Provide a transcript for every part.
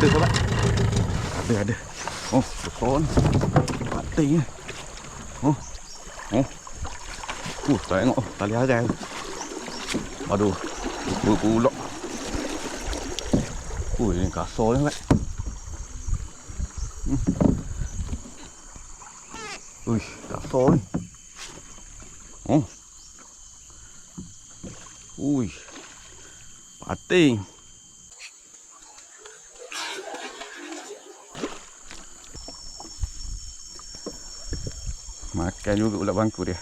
Ada sobat. Ada. Oh, besar ni. Mati ni. Oh. Tengok tali harai. Aduh. Pulak. Ini kasar ni, Mat. Kasar ni. Pating. Makan juga ulat bangku dia.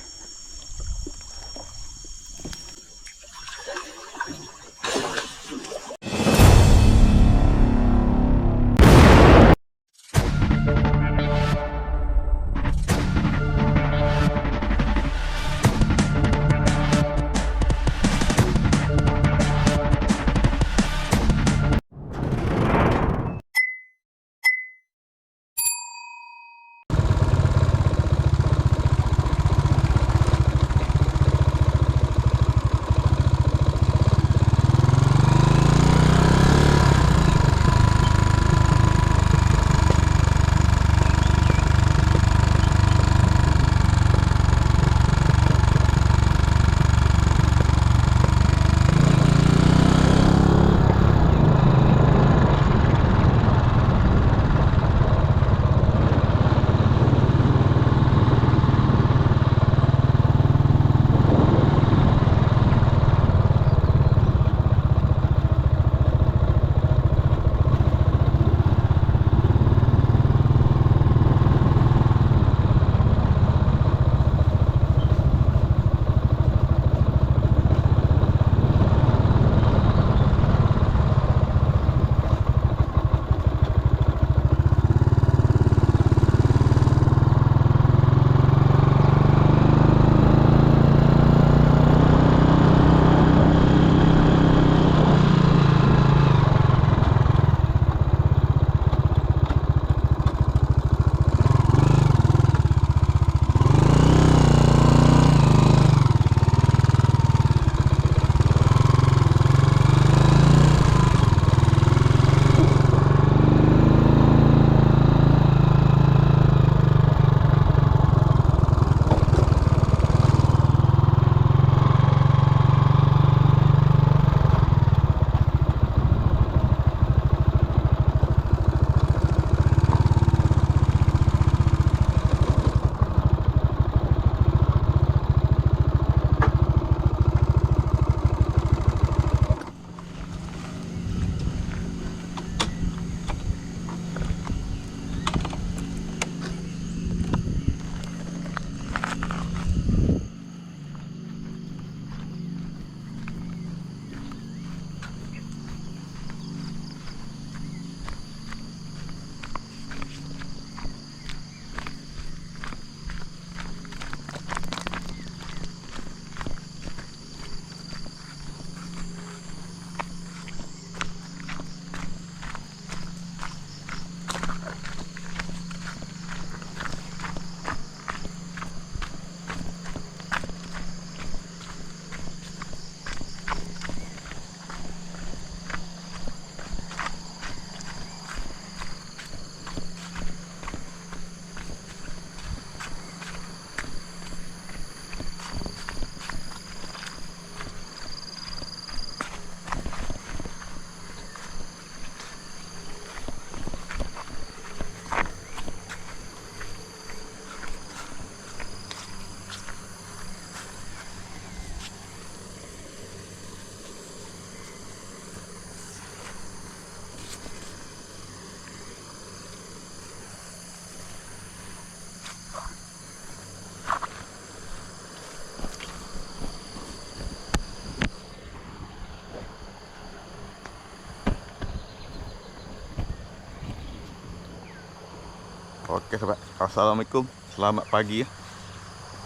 Okey sobat, assalamualaikum, selamat pagi ya.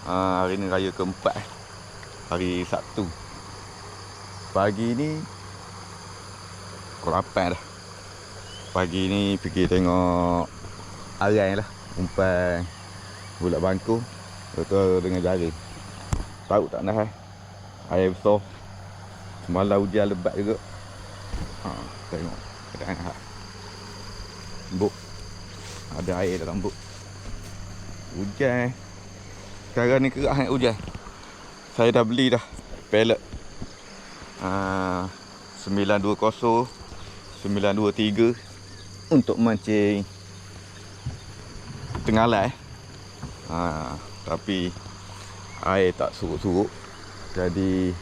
Hari ni raya keempat hari Sabtu. Pagi ni pukul 8 dah. Pagi ni pergi tengok arai lah, umpan bulat bangku betul dengan jari. Tahu tak nah air besar. Semalam hujan lebat juga. Tengok keadaan hak. Buk. Ada air dalam buk. Hujan. Sekarang ni kerak sangat hujan. Saya dah beli dah pellet 920 923 untuk mancing tengah lai. Tapi air tak surut-surut. Jadi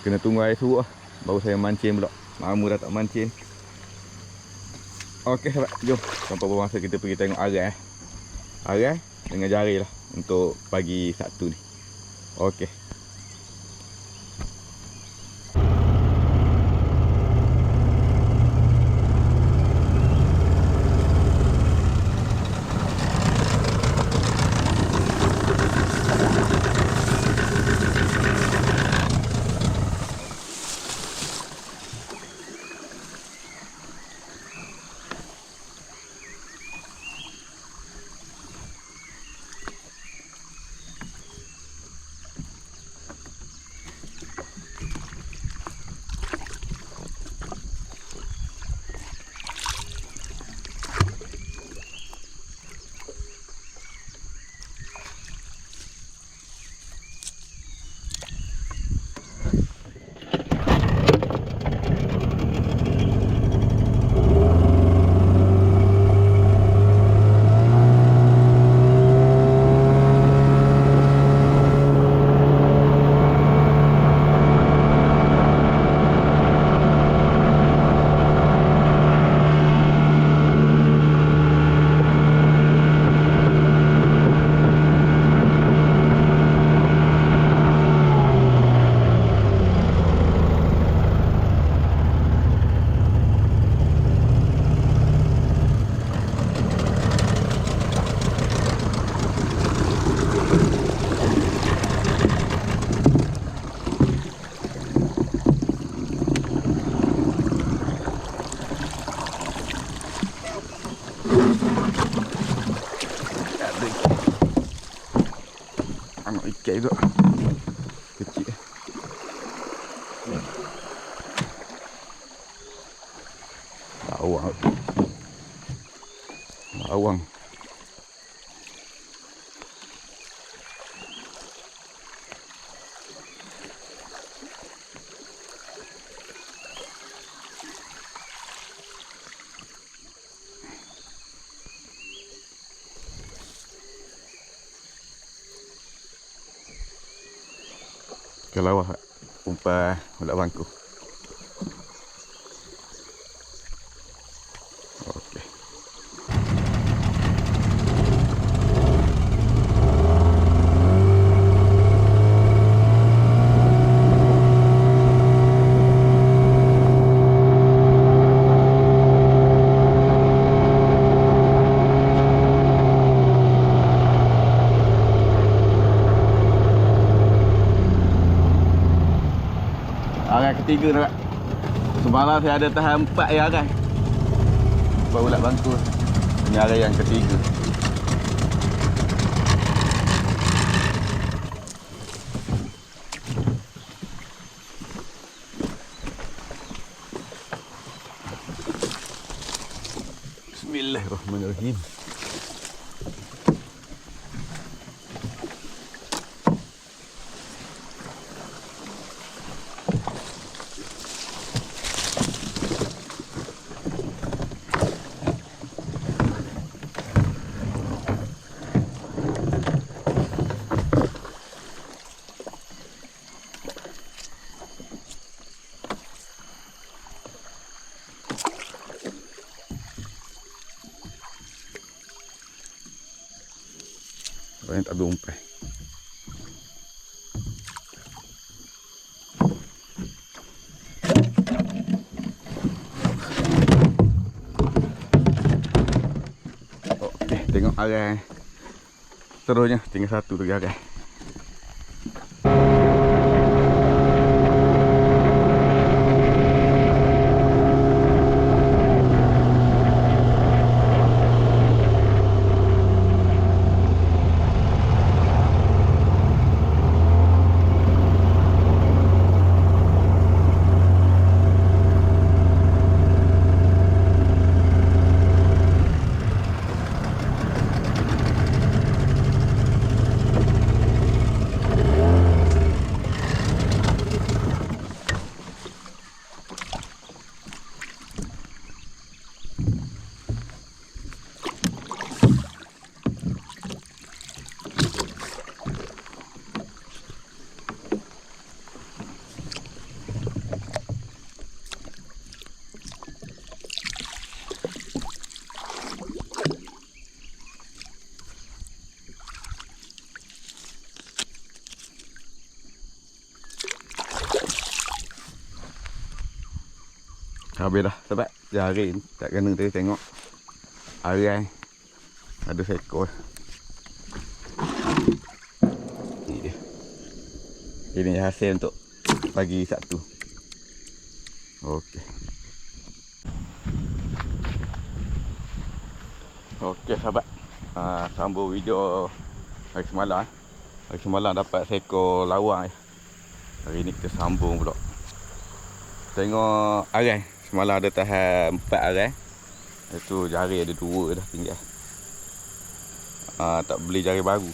kena tunggu air surut lah, baru saya mancing pula. Lama dah tak mancing. Okey sahabat, jom sampai bermasa kita pergi tengok arai. Arai dengan jari lah untuk pagi Sabtu ni. Okey. Anak ikan tu kecil. Bawang. Bawang. Ke lawah umpan ulak bangku. Okey. Arai ketiga nak. Semalam saya ada tahan 4 ya arai. Baru ulat bangku. Ini arai yang ketiga. Bismillahirrahmanirrahim. Banyak tak ada umpan. Okey, tengok arai. Seterusnya tinggal satu lagi arai. Habis dah sebab jari ni tak kena tadi tengok. Arai ada seekor. Ni dia. Ini hasil untuk pagi Sabtu. Okey. Okey sahabat. Sambung video hari semalam. Hari semalam dapat seekor lawang. Hari ni kita sambung pula. Tengok arai. Semalam ada tahan 4 arai. Itu jari ada 2 dah tinggal. Tak beli jari baru.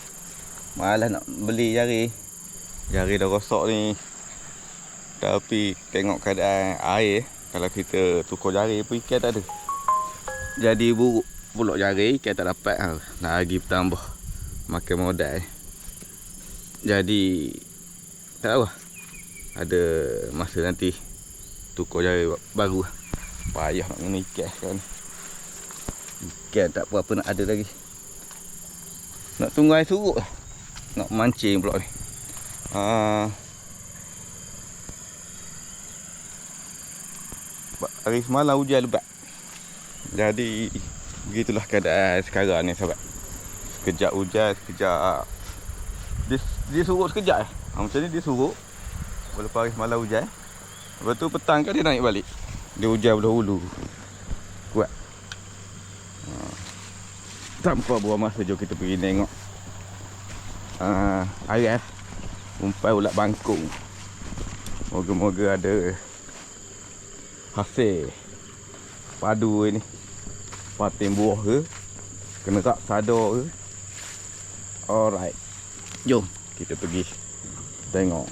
Malas nak beli jari. Jari dah rosak ni. Tapi tengok keadaan air. Kalau kita tukar jari pun ikan tak ada. Jadi buruk pulak jari, ikan tak dapat. Lagi bertambah makan modal. Jadi tak tahu. Ada masa nanti tukar jari baru. Payah nak kena ikan sekarang ni. Ikan tak apa-apa nak ada lagi. Nak tunggu air surut lah. Nak mancing pula ni. Hari semalam hujan lebat. Jadi begitulah keadaan sekarang ni sahabat. Sekejap hujan, sekejap dia surut sekejap. Macam ni dia surut. Lepas hari semalam hujan. Lepas tu petang kan dia naik balik. Dia hujan belah hulu. Kuat. Tanpa buang masa, jom kita pergi tengok air. Umpai ulat bangkung. Moga-moga ada hasil padu ni. Patin buah ke, kena rak sadar ke. Alright, jom kita pergi tengok.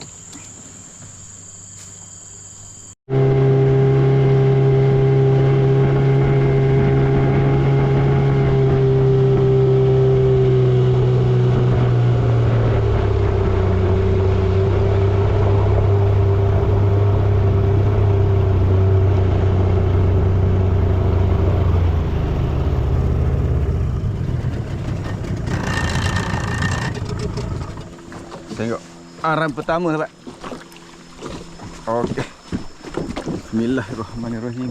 Tengok aran pertama sahabat. Okey. Bismillahirrahmanirrahim.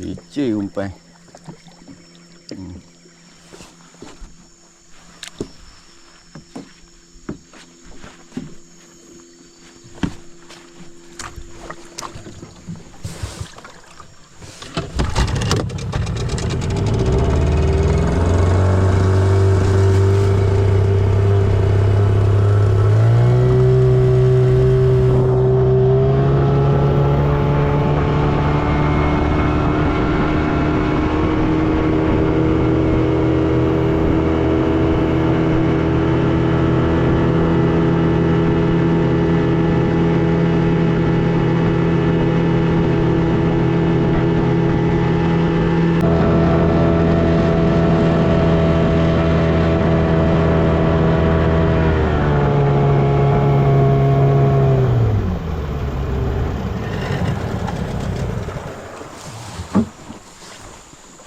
Licin umpan.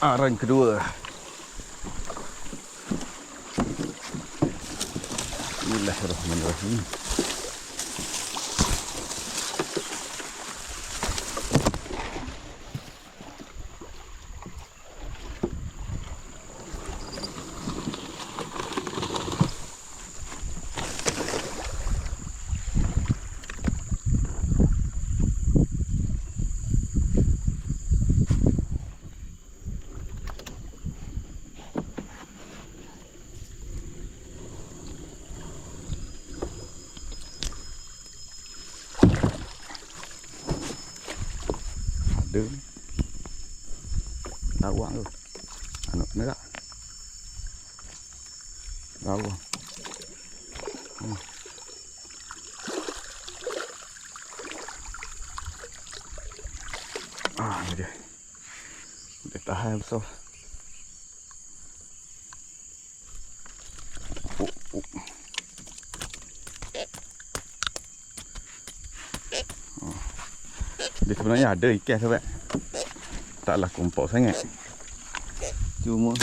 Aran kedua. Bismillahirrahmanirrahim. Ada lawang tu, anak merah lawang. Ini dia. Dia tahan besar. Dia sebenarnya ada ikan sahabat. Taklah kumpul sangat. Cuma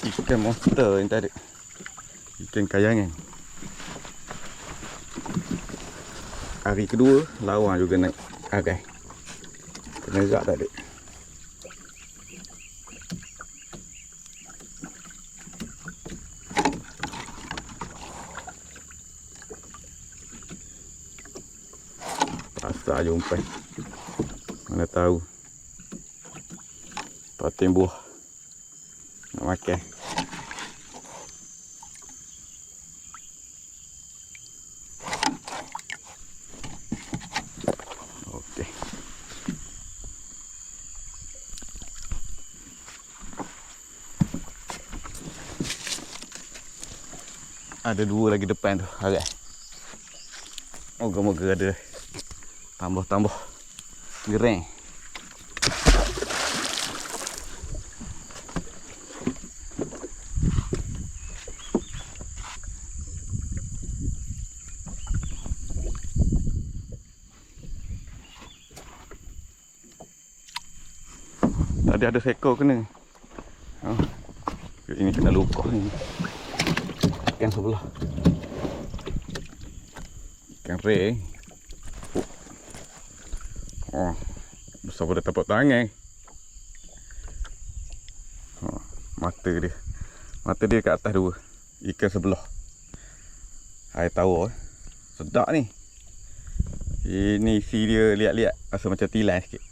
ikan monster yang tak ada. Ikan kayangan. Hari kedua lawan juga naik agai. Penerak tak ada. Pasal jumpai. Mana tahu. Patin buah. Nak makan. Okey. Ada dua lagi depan tu, harap. Moga-moga ada tambah-tambah gereng. Tadi ada seekor kena. Oh. Ini kena luka ni. Ikan sebelah. Ikan ring. Oh. Besar pada tapak tangan. Oh. Mata dia. Mata dia kat atas dua. Ikan sebelah. Hai tahu sedap ni. Ini isi dia liat-liat. Rasa macam tilan sikit.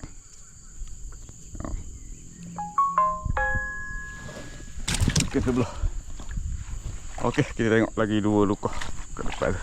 Ikan sebelah. Okey, kita tengok lagi dua luka ke depan tu.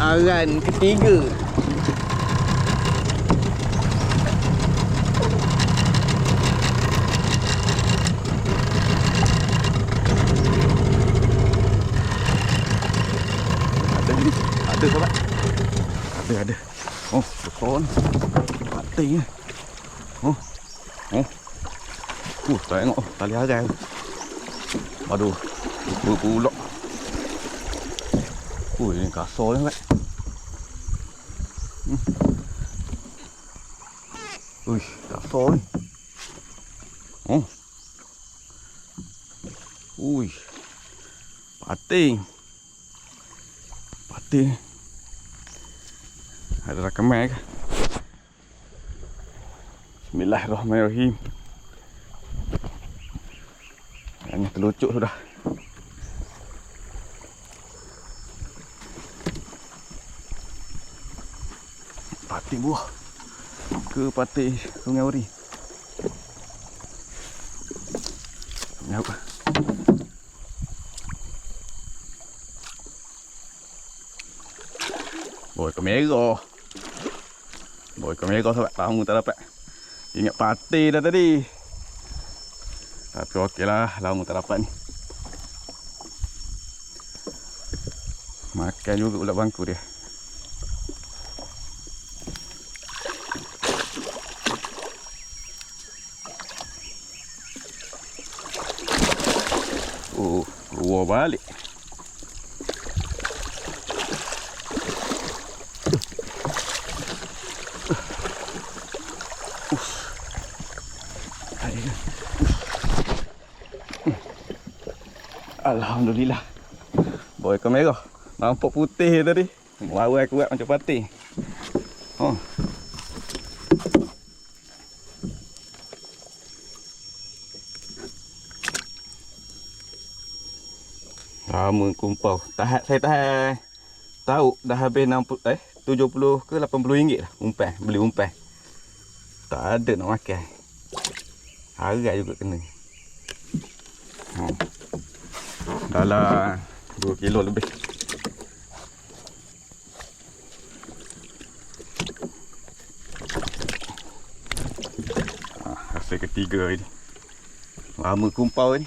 Aran ketiga. Ada ni. Ada sobat. Ada. Oh, besar ni. Mati ni. Oh. Tengok tali aran. Aduh. Pulak. Ini kasar ni, Pak. Kasar ni. Pating. Ada rakaman ke? Bismillahirrahmanirrahim. Hanya terlucuk sudah. Pating buah ke pating Sungai Ori. Nampak. Boy kamera. Sobat, lama tak dapat. Ingat pating dah tadi. Tapi okeylah, lama tak dapat ni. Makan juga ulat bangku dia. Keluar balik. Alhamdulillah. Boy kamera. Nampak putih tadi. Lawan kuat macam pating. Oh. Lama kumpul. Saya tahan. Tahu dah habis 60 70 ke 80 ringgit lah umpan. Beli umpan. Tak ada nak makan. Harat juga kena. Dalam 2 kilo lebih. Hasil ketiga hari ni. Lama kumpau ni.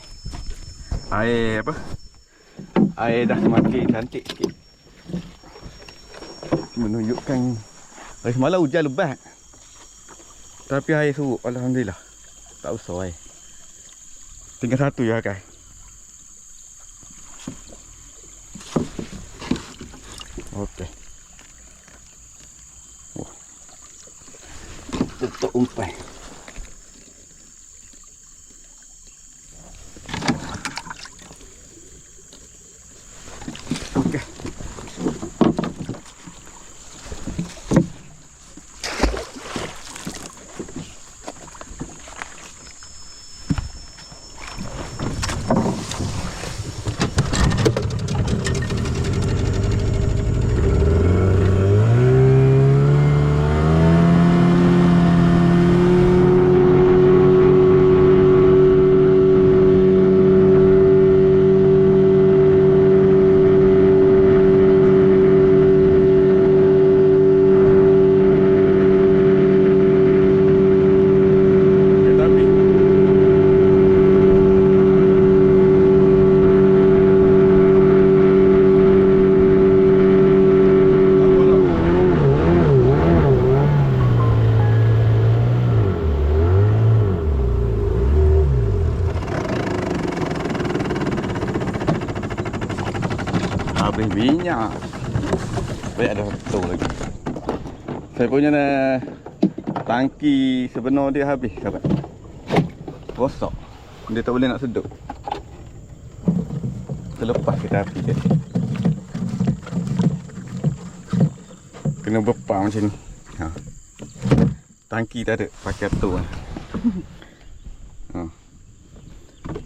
Air apa? Air dah semakin cantik sikit. Menunjukkan hari semalam hujan lebat. Tapi air surut, alhamdulillah. Tak usah air. Tinggal satu je akan. Okey. Wah. Tutup umpan. Okey. Habis minyak. Baik ada betul lagi. Saya punya tangki sebenar dia habis sahabat. Rosak. Dia tak boleh nak sedut. Terlepas kita api dia. Kena berpang macam ni. Ha. Tangki tak ada. Pakai tu lah. Ha.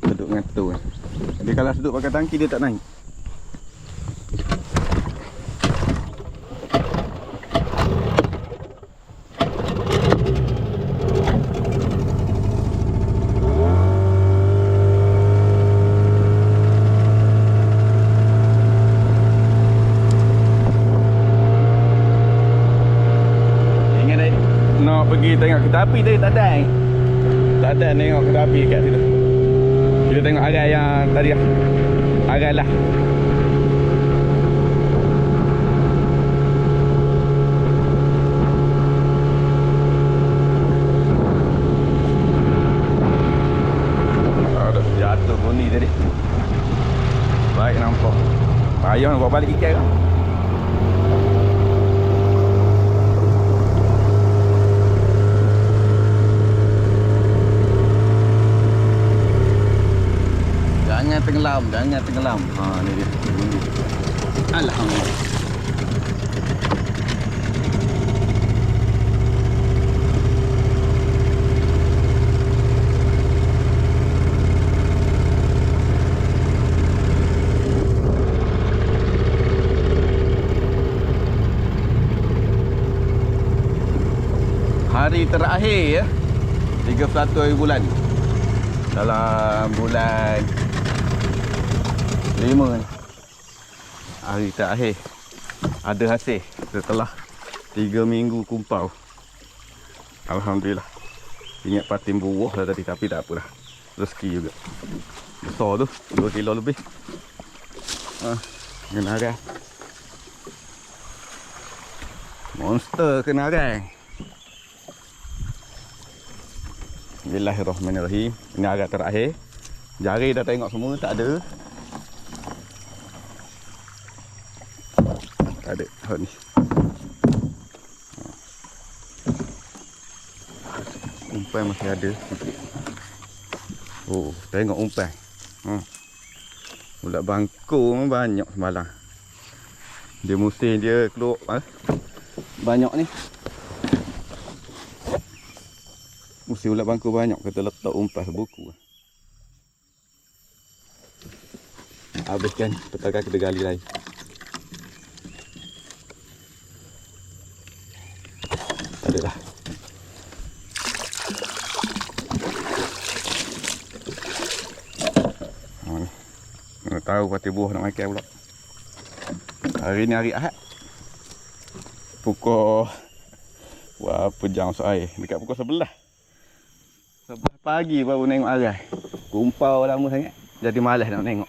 Sedut dengan tu lah. Dia kalau sedut pakai tangki dia tak naik. Pergi tengok kereta api tadi tak ada. Tak ada tengok kereta api kat situ. Kita tengok arai yang tadi lah. Arai lah. Aduh, jatuh bunyi tadi. Baik nampak. Payah nak bawa balik ikan kan. Jangan tenggelam. Ha ni dia. Alhamdulillah. Hari terakhir ya. 31 hari bulan. Dalam bulan 5 ni. Hari terakhir ada hasil setelah 3 minggu kumpau. Alhamdulillah. Ingat patin buah lah tadi tapi tak apalah. Rezeki juga. Besar tu 2 kilo lebih. Kenarai. Monster kenarai. Bismillahirrahmanirrahim. Ini agak terakhir. Jari dah tengok semua tak ada. Tak ada hot ni. Umpan masih ada sikit. Oh, tengok umpan. Ulat bangkung banyak semalam. Dia musim dia keluar banyak ni. Musim ulat bangkung banyak kita letak umpan sebuku. Habiskan petang kita gali lagi. tahu pati buah nak makan pula. Hari ni hari Ahad. Pukul berapa jam masuk air? Dekat pukul 11. 11 pagi baru tengok arai. Kumpau lama sangat. Jadi malas nak tengok.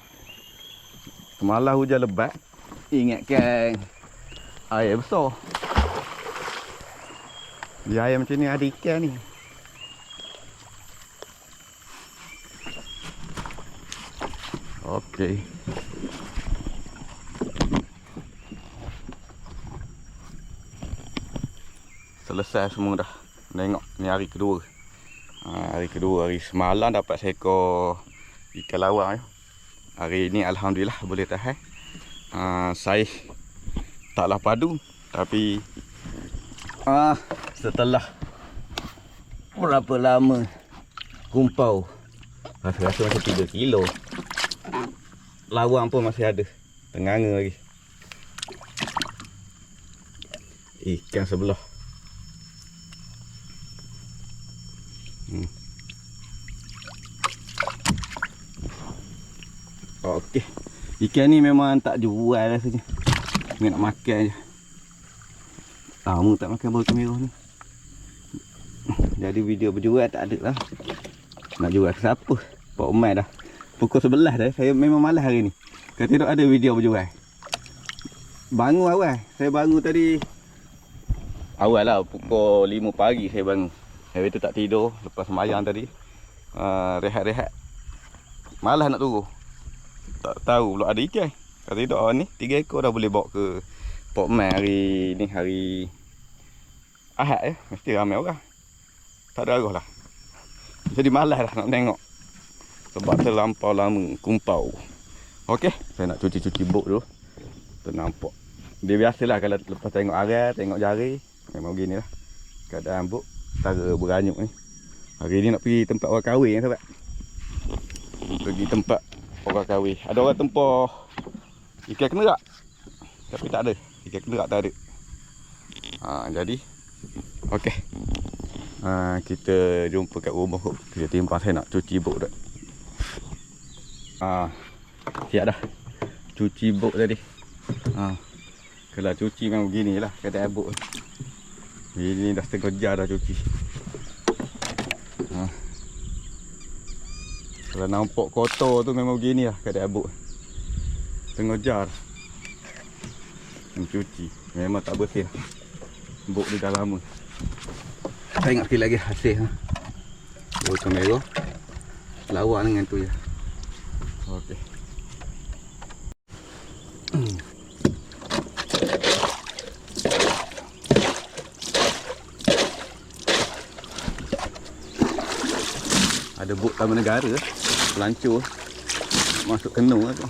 Semalam hujan lebat. Ingatkan air besar. Di air macam ni ada ikan ni. Okey. Selesai semua dah. Tengok ni hari kedua. Hari kedua, hari semalam dapat seekor ikan lawang. Hari ni alhamdulillah boleh tahan. Saiz taklah padu, tapi setelah berapa lama kumpau, rasa-rasa macam 3 kilo. Lawang pun masih ada, tenganga lagi. Ikan sebelah. Okey. Ikan ni memang tak jual rasanya. Ni nak makan je. Lama tak makan bau ikan merah ni. Jadi video berjual tak ada lah. Nak jual ke siapa? Pak Umar dah. Pukul 11 dah. Saya memang malas hari ni. Kata tidak ada video berjual. Bangun awal. Saya bangun tadi. Awal lah. Pukul 5 pagi saya bangun. Hari tu tak tidur. Lepas sembahyang tadi. Rehat-rehat. Malas nak turun. Tak tahu pula ada ikan. Kata tidak ni 3 ekor dah boleh bawa ke Pok Mai hari ni, hari Ahad mesti ramai orang. Tak ada arah lah. Jadi malas dah nak tengok. Sebab terlampau lama kumpau. Okey, saya nak cuci-cuci bot dulu. Ternampak. Dia biasalah kalau lepas tengok arai, tengok jari, memang begini lah keadaan bot. Tara beranyuk ni. Hari ni nak pergi tempat orang kahwin sahabat. Pergi tempat orang kahwin. Ada orang tempah ikan kenerak. Tapi tak ada. Ikan kenerak tak ada. Jadi okey. Kita jumpa kat rumah kot. Kita timpang saya nak cuci bot dah. Siap dah. Cuci bot tadi. Kalau cuci memang beginilah keadaan bot. Ini dah setengah jar dah cuci. Kalau nampak kotor tu memang begini lah keadaan bot. Setengah jar mencuci. Memang tak bersih. Bot dia dah lama. Tengok sekali lagi hasil. Bot merah. Lawak dengan tu je. Okey. Ada bot tamu negara, pelancur masuk kenung tu.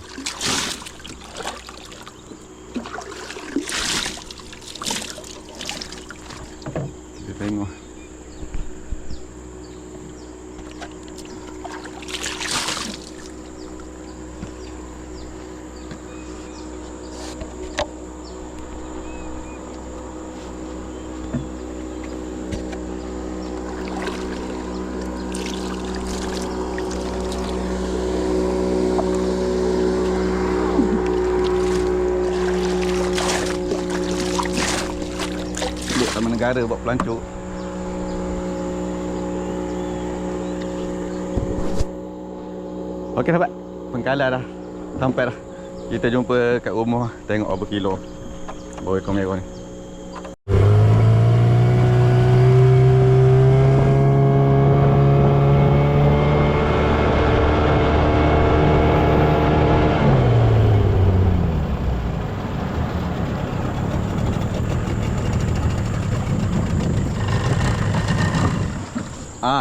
Kita tengok. Taman negara buat pelancur. Okey sahabat, pengkalan dah sampai dah. Kita jumpa kat rumah, tengok berapa kilo bau ikan merah ni.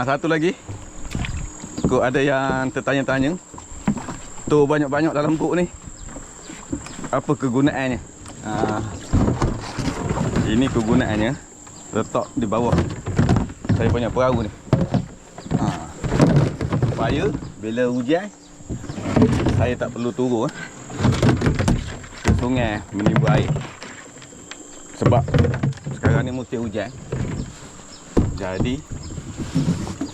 Satu lagi. Kok ada yang tertanya-tanya. Tu banyak-banyak dalam bot ni. Apa kegunaannya? Ini kegunaannya. Letak di bawah saya punya perahu ni. Supaya bila hujan saya tak perlu turun ke sungai menimba air. Sebab sekarang ni musim hujan. Jadi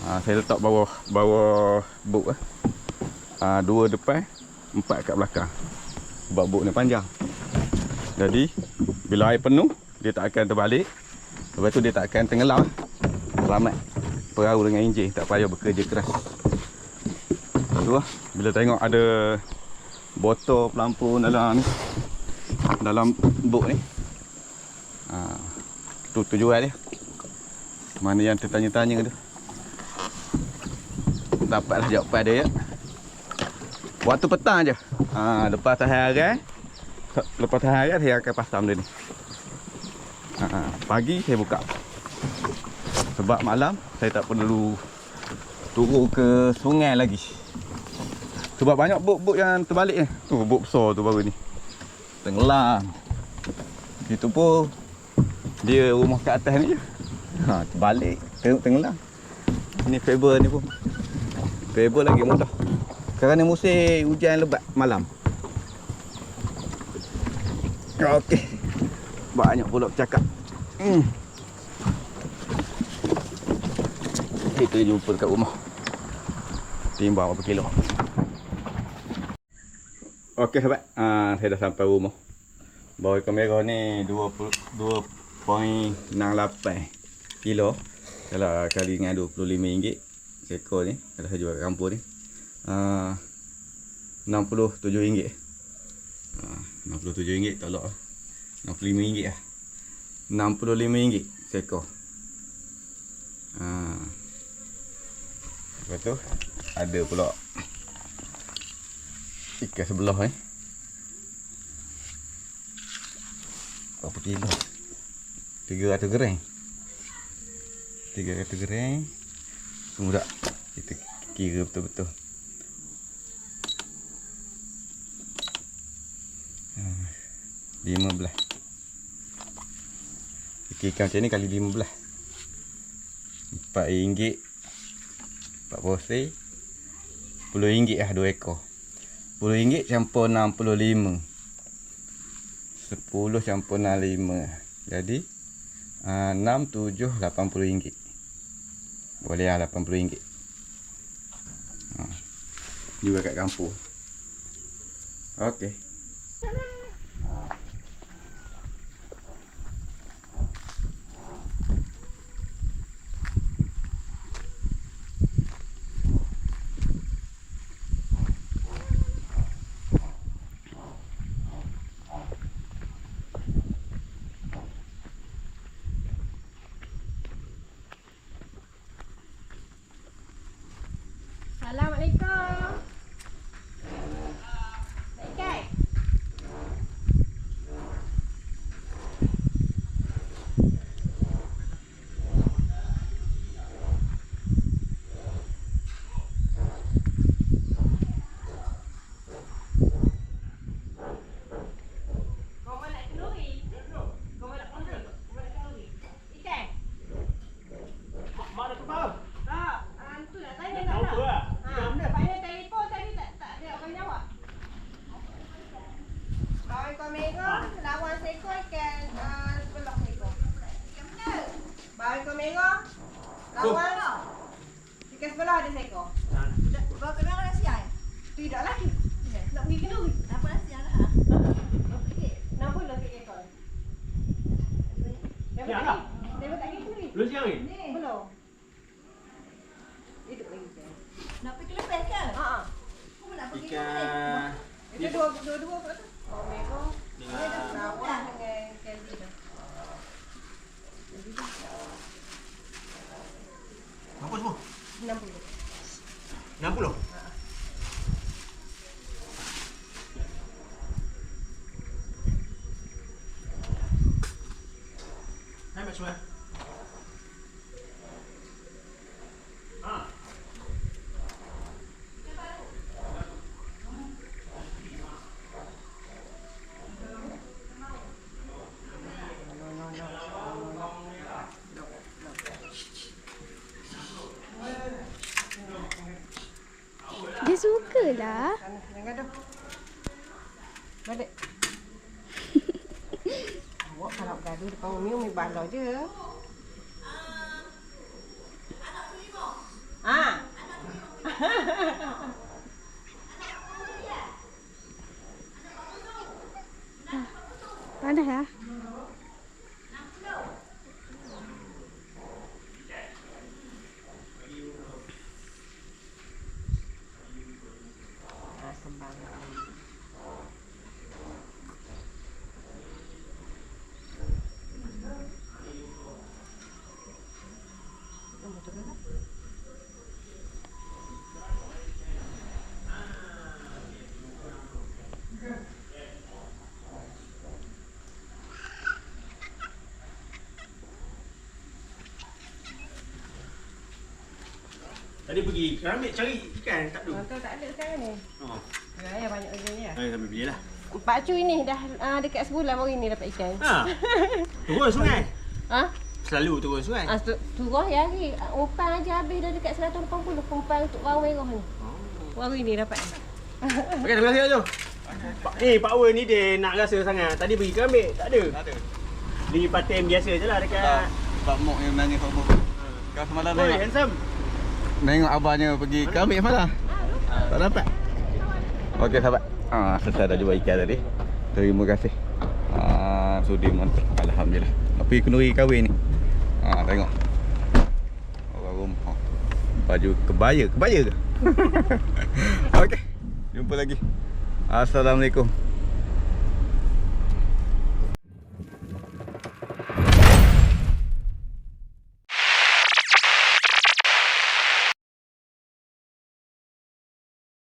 saya letak bawah bot. Dua depan, 4 kat belakang. Sebab buk ni panjang. Jadi bila air penuh, dia tak akan terbalik. Lepas tu dia tak akan tenggelam. Selamat perahu dengan enjin, tak payah bekerja keras. Tu lah, bila tengok ada botol pelampung dalam buk ni, tu tujuan dia. Mana yang tertanya-tanya tu, dapatlah jawapan dia ya. Waktu petang je. Lepas tahan hari saya akan pasang dia ni. Pagi saya buka. Sebab malam saya tak perlu turun ke sungai lagi. Sebab banyak buk-buk yang terbalik ni. Tu buk besar tu baru ni. Tenggelam. Itu pun dia rumah kat atas ni je. Terbalik, tenggelam. Ni fiber ni pun. Fiber lagi mudah. Sekarang ni musim hujan lebat malam. Okey. Banyak pula bercakap. Kita jumpa dekat rumah. Timbang berapa kilo. Okey sahabat, saya dah sampai rumah. Bawa ikan merah ni 2.68 kilo. Kalau kali dengan RM25 seekor ni, kalau saya jual kat kampung ni, RM67. RM67 tolak lah. RM65 lah. RM65 seekor. Lepas tu ada pula ikan sebelah ni. Berapa kilo? 300 gram. 300 gram. Semua tak kita kira betul-betul. RM15. Ikan macam ni kali RM15. RM4. 4 porsi. RM10 lah 2 ekor. RM10 campur 65. 10 campur 65. Jadi 6, 7, RM80. Boleh lah RM80. Juga kat kampung. Okey. Assalamualaikum. Baik. Kau mana nak kenduri? Kau mana nak kenduri? Kau mana nak kenduri? Ikan? Mak dah tukar. Tak, tu nak tanya tak nak? Paknya telefon tadi tak ada orang jawab. Bawa ikan merah, lawan seekor ikan sebelah seekor. Yang mana? Bawa ikan merah, lawan ikan sebelah ada seekor. Bawa ke merah dah siang? Tidak lagi. Nak pergi kenduri. Apa dah siang dah? Berapa ringgit? 60 ke ekor. Siang tak? Dapat tak kenduri? Belum siang ni? Ni. Belum. Hidup lagi kan? Nak pergi lepas ke? Haa. Kau nak pergi Ikan. Itu dua pula tu. Oh, merah. Dia dah lawan dengan candy dah. Berapa semua? 60. 60? Hai Mak Syuai. Dia sukalah. Jangan gaduh. Balik. Awak kalau gaduh depan Umi balau je. dah lah. Tadi pergi ambil cari ikan tak ada. Kau tak ada sekarang ni. Oh. Ya, banyak kerja ni. Sambil beli lah. Pak Cu ini dah dekat sebulan baru ni dapat ikan. Ha. Turun sungai. Ha? Selalu turun sungai. Turun ya hari. Umpan aja habis dah dekat 180 umpan untuk warung merah ni. Baru ini dapat. Okey, terima kasih tu. Pak Wen ni dia nak rasa sangat. Tadi pergi ke ambil? Tak ada. Tak ada. Beli patem biasa je lah dekat. Pak Mok yang nanya Pak Mok. Kau semalam Oi, tengok. handsome. Tengok abahnya pergi ke ambil semalam. Tak dapat. Okey sahabat. Selesai dah jual ikan tadi. Terima kasih. Sudi mantap. Alhamdulillah. Api kenduri kahwin ni. Tengok. Orang rumah. Baju kebaya ke? Okey. Jumpa lagi. Assalamualaikum.